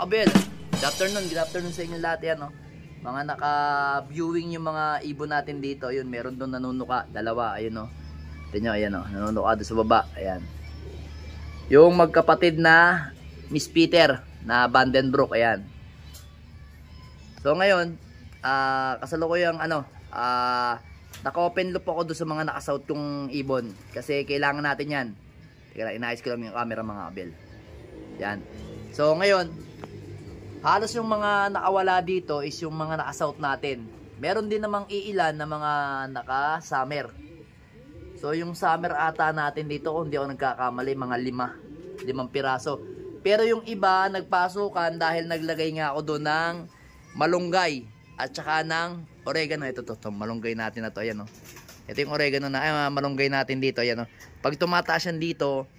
Abel, good afternoon sa inyo lahat yan, no? Mga naka-viewing yung mga ibon natin dito. Ayun, meron doon nanunuka, dalawa, ayun, no? Tignan nyo, ayan, no? Nanunuka doon sa baba, ayan. Yung magkapatid na Miss Peter na Vandenbroek, ayan. So ngayon, kasalukuyang naka-open loop ako doon sa mga nakasout kong ibon. Kasi kailangan natin yan. Teka lang, inaayos ko lang yung camera mga Abel. Yan. So ngayon, halos yung mga nakawala dito is yung mga naka-south natin. Meron din namang iilan na mga naka-summer. So yung summer ata natin dito, kung hindi ako nagkakamali, mga 5 piraso. Pero yung iba nagpasukan dahil naglagay nga ako doon ng malunggay at saka ng oregano. Ito malunggay natin na to, ayan, oh. Ito yung oregano na malunggay natin dito, ayan, oh. Pag tumataas yan dito,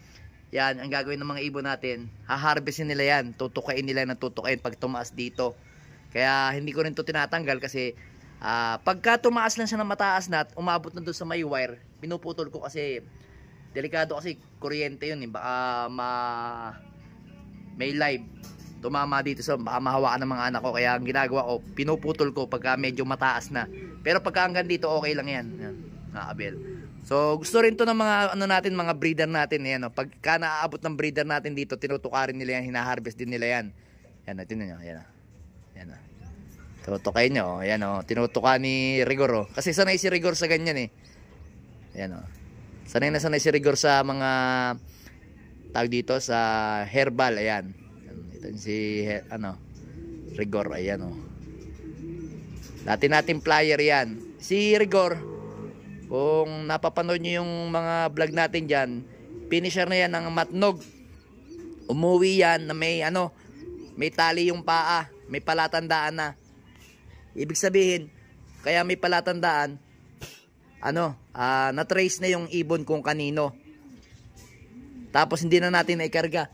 yan, ang gagawin ng mga ibon natin, haharvestin nila yan, tutukain nila ng tutukain pag tumaas dito. Kaya hindi ko rin to tinatanggal kasi pagka tumaas lang siya ng mataas na at umabot na doon sa may wire, pinuputol ko kasi delikado kasi kuryente yun, eh. Baka may live tumama dito, so baka mahawakan ng mga anak ko. Kaya ang ginagawa ko, pinuputol ko pagka medyo mataas na. Pero pagka hanggang dito okay lang yan, Abel. So gusto rin to ng mga mga breeder natin, yan, no? Pagka naaabot ng breeder natin dito, tinutukarin nila yan, hinaharvest din nila yan. Yan, tingnan niyo, yan. Yan. Tutukain niyo, yan, oh. Tinutuka ni Rigor, oh. Kasi sanay si Rigor sa ganyan, eh. Yan, oh. Sanay si Rigor sa mga tawag dito sa herbal, ayan. Ito si Rigor, ayan, oh. Dati natin flyer yan. Si Rigor, kung napapanood nyo yung mga vlog natin dyan, finisher na yan ng matnog. Umuwi yan na may tali yung paa, may palatandaan na. Ibig sabihin, kaya may palatandaan, na-trace na yung ibon kung kanino. Tapos hindi na natin naikarga.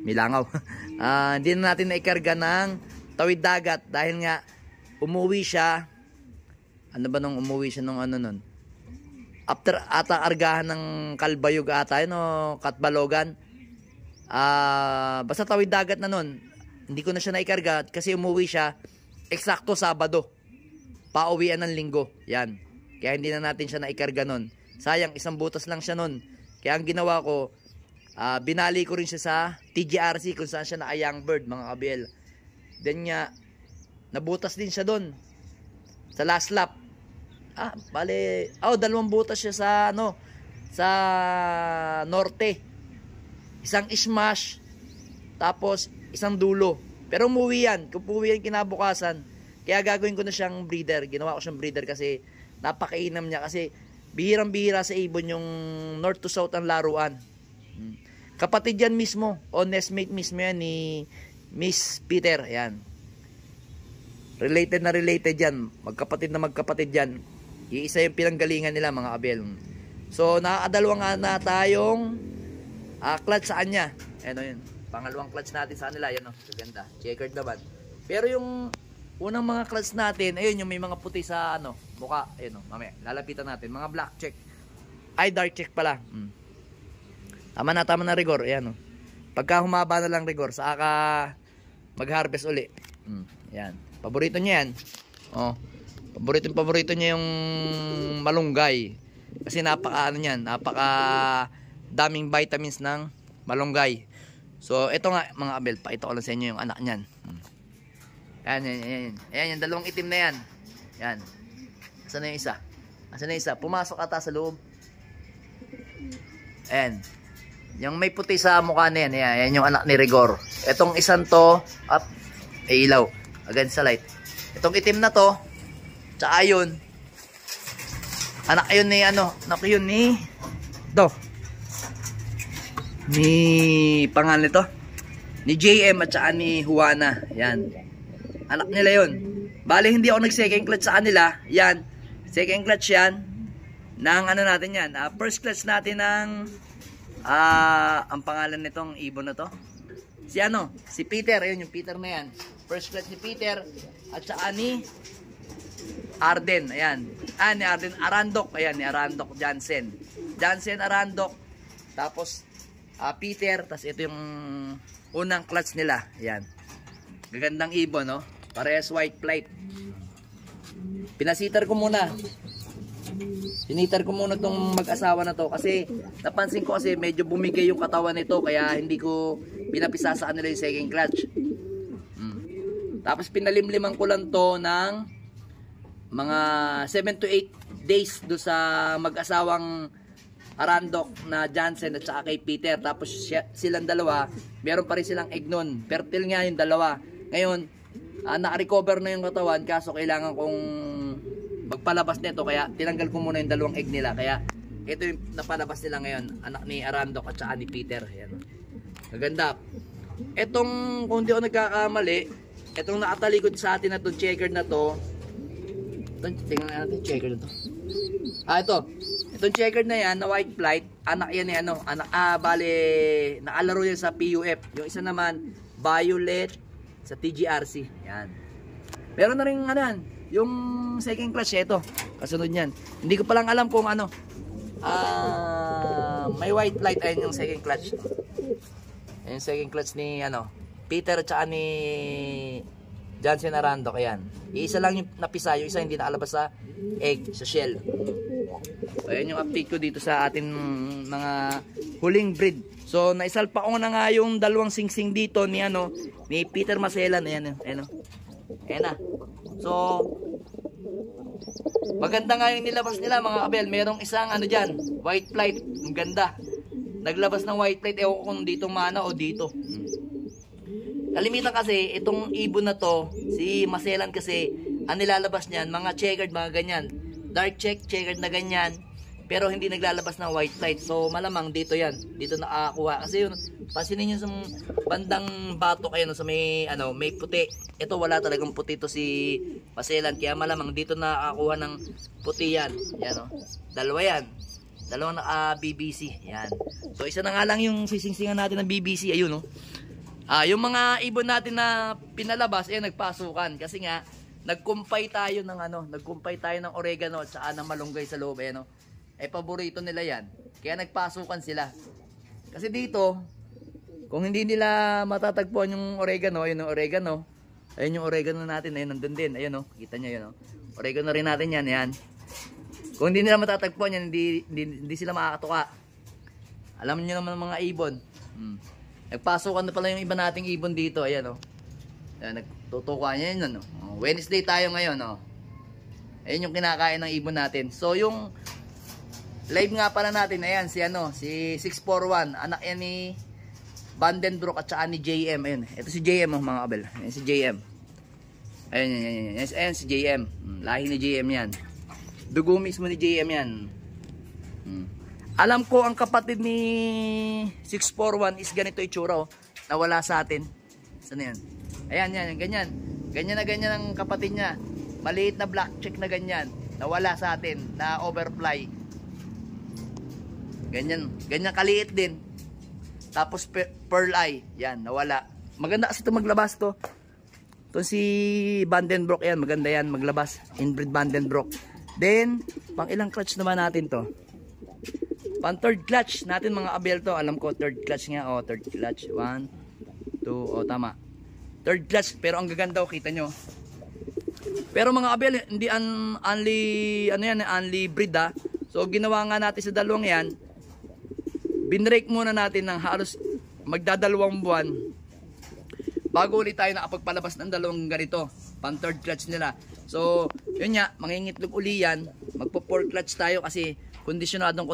May langaw. Hindi na natin naikarga ng tawid dagat dahil nga umuwi siya. Ano ba nung umuwi siya nung nun? After ata argahan ng Kalbayog ata yun, o Katbalogan. Basta tawid dagat na nun. Hindi ko na siya naikarga kasi umuwi siya eksakto Sabado. Pauwian ng Linggo. Yan. Kaya hindi na natin siya naikarga nun. Sayang, isang butas lang siya nun. Kaya ang ginawa ko, binali ko rin siya sa TGRC kung saan siya na-young bird, mga Abel. Then nga, nabutas din siya doon. Sa last lap. Bale, 2 butas siya sa sa norte. Isang smash, tapos isang dulo. Pero umuwi yan. Kung umuwi yan kinabukasan, kaya gagawin ko na siyang breeder. Ginawa ko siyang breeder kasi napakainam niya. Kasi bihirang-bihira sa ibon yung north to south ang laruan. Kapatid yan mismo, o nestmate mismo yan ni Miss Peter. Ayan. Related na related yan. Magkapatid na magkapatid yan. Iisa yung pinanggalingan nila, mga Abel. So, nakakadalawang na tayong clutch sa kanya. Ano yun? Pangalawang clutch natin sa kanila. Yan, ganda. Checkered naman. Pero yung unang mga clutch natin, ayun, yung may mga puti sa mukha. Ayun, mamaya, lalapitan natin. Mga black check. Ay, dark check pala. Tama na, Rigor. Ayan, pagka humaba na lang, Rigor, saka mag-harvest uli. Ayan. Paborito niya yan. Paborito niya yung malunggay. Kasi napaka daming vitamins ng malunggay. So ito nga, mga Abel, pakita ko lang sa inyo yung anak niyan. Ayan, yung dalawang itim na yan. Yan. Asan na yung isa? Pumasok ata sa loob. Ayan. Yung may puti sa mukha na yan. Ayan yung anak ni Rigor. Itong isang to, ilaw. Again sa light. Itong itim na to, tsaka yun, anak yun ni pangalan nito, ni JM at saka ni Juana. Yan. Anak nila yun. Bale, hindi ako nag-second clutch sa kanila. Yan. Second clutch yan. Ng natin yan. First clutch natin ng ang pangalan nitong ibon na to. Si Peter. Ayun, yung Peter na yan. First clutch ni Peter at saka ni Arden. Ayan. Ni Arden Arandok. Ayan, ni Arandok Jansen Arandok. Tapos Peter, tas ito yung unang clutch nila. Yan. Gagandang ibon, no? Parehas white plate. Pinasitar ko muna. Sinitar ko muna tong mag-asawa na to kasi napansin ko kasi medyo bumigay yung katawan nito kaya hindi ko pinapisa sa kanila yung second clutch. Tapos pinalimliman ko lang to ng mga 7 to 8 days do sa mag-asawang Arandok na Johnson at saka kay Peter. Tapos silang dalawa, meron pa rin silang egg nun. Fertile nga yung dalawa. Ngayon, naka-recover na yung katawan kaso kailangan kong magpalabas nito kaya tinanggal ko muna yung dalawang egg nila. Kaya ito yung napalabas nila ngayon, anak ni Arandok at saka ni Peter. Ayan. Maganda. Etong, kung di ako nagkakamali, etong nakatalikod sa atin na to, checkered na to. Tingnan natin checkered na to. Ito. Itong checkered na yan, na white flight, anak yan ni ano, bale, nakalaro yan sa PUF. Yung isa naman, violet sa TGRC. Yan. Meron na rin ano yan, yung second clutch, ito. Kasunod yan. Hindi ko palang alam kung ano. May white light, ayun yung second clutch. Ayun yung second clutch ni ano, Peter at saka ni Johnson Arandok. Ayan. Iisa lang yung napisa, yung isa hindi nakalabas sa egg, sa shell. So, ayan yung update ko dito sa ating mga huling breed. So, naisalpa ko na nga yung dalawang singsing dito ni ano, ni Peter Maselan. Ayan, ayan, ayan na. So, maganda nga yung nilabas nila mga kabel. Merong isang ano dyan, white flight. Ang ganda. Naglabas ng white flight. Ewan ko kung dito mana o dito. Kalimitan kasi, itong ibon na to, si Maselan kasi, ang nilalabas niyan, mga checkered, mga ganyan. Dark check, checkered na ganyan. Pero hindi naglalabas ng white light. So malamang dito yan. Dito nakakuha. Kasi yun, pansinin nyo sa bandang batok ayan, sa may, ano, may puti. Ito wala talagang puti to si Maselan. Kaya malamang dito nakakuha ng puti yan. Yan o. Dalawa yan. Dalawang BBC. Yan. So isa na nga lang yung sisingsingan natin ng BBC. Ayun o. Yung mga ibon natin na pinalabas, ayan, nagpasukan. Kasi nga, nagkumpay tayo ng ano, nagkumpay tayo ng oregano at saka ng malunggay sa loob. Ayan o. Paborito nila yan. Kaya nagpasukan sila. Kasi dito, kung hindi nila matatagpuan yung oregano, ayun yung oregano. Ayun yung oregano natin, ayun nandun din. Ayun o, kita nyo yun o. Oregano rin natin yan, yan. Kung hindi nila matatagpuan yan, hindi sila makakatuka. Alam nyo naman mga ibon. Nagpasukan na pala yung iba nating ibon dito, ayan o. Ayan, nagtutukan yan yun o. Wednesday tayo ngayon o. Ayun yung kinakain ng ibon natin. So yung live nga pala natin, ayan, si ano, si 641, anak yan ni Vandenbroek at saka ni JM, ayun, ito si JM oh, mga kabel, ayan si JM, ayun, ayan si JM, lahi ni JM yan, dugo mismo ni JM yan. Alam ko ang kapatid ni 641 is ganito itsura oh, nawala sa atin, saan yan, ayan, yan, ganyan, ganyan na ganyan ang kapatid niya, maliit na black check na ganyan, nawala sa atin, na overfly. Ganyan, ganyan kaliit din. Tapos pearl eye, yan, nawala. Maganda kasi ito maglabas to. Ito si Vandenbroek yan, maganda yan maglabas. Inbreed Vandenbroek. Then, pang ilang clutch naman natin to? Pang third clutch natin mga abel to. Alam ko third clutch nga, oh, third clutch. 1, 2, oh tama. Third clutch, pero ang gaganda oh, kita nyo. Pero mga abel, hindi only, ano yan, only breed ah. So, ginawa nga natin sa dalawang yan. Binrake muna natin ng halos magdadalawang buwan bago ulit tayo nakapagpalabas ng dalawang ganito, pang third clutch nila. So, yun nga, mangingitlog uli yan, magpo-4 clutch tayo kasi kondisyonado.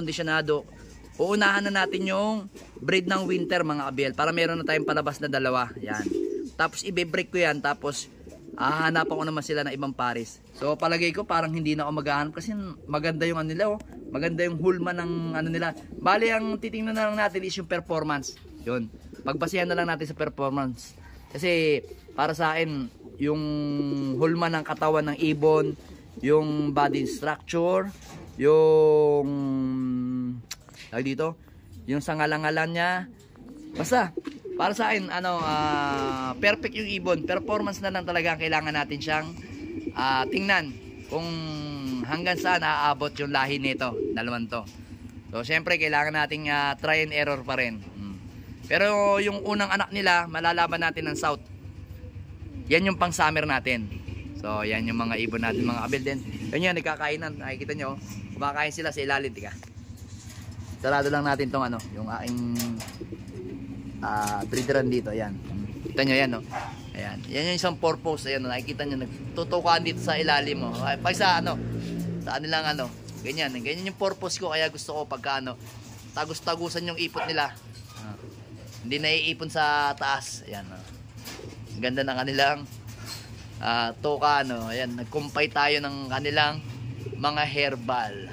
Uunahan na natin yung breed ng winter mga abel para meron na tayong palabas na dalawa. Yan. Tapos ibe-break ko yan, tapos hahanapan ko naman sila ng ibang pares. So palagay ko parang hindi na ako maghahanap kasi maganda yung ano nila oh. Maganda yung hulma ng ano nila. Bali ang titingnan na lang natin is yung performance. Yun. Pagbasehan na lang natin sa performance. Kasi para sa akin yung hulma ng katawan ng ibon, yung body structure, yung dito, yung sangalangalan niya. Basta para sa akin ano perfect yung ibon. Performance na lang talaga ang kailangan natin siyang tingnan kung hanggang saan aabot yung lahi nito, dalawang to. So syempre kailangan nating try and error pa rin. Pero yung unang anak nila, malalaban natin ng south. Yan yung pang summer natin. So yan yung mga ibon natin, mga kabel din. Yan yan, nagkakainan. Nakikita nyo, kumakain sila sa ilalim. Tika. Sarado lang natin tong ano, yung aking breederan dito. Ayan. Kita nyo yan, no? Ayan. Yan yung isang purpose. Ayan, nakikita nyo, nagtutukan dito sa ilalim mo. Pag sa ano, sa kanilang ano, ganyan. Ganyan yung purpose ko. Kaya gusto ko pagka ano, tagus-tagusan yung ipot nila. Hindi naiipon sa taas. Ayan, no? Ganda ng kanilang tuka, no? Ayan, nagkumpay tayo ng kanilang mga herbal.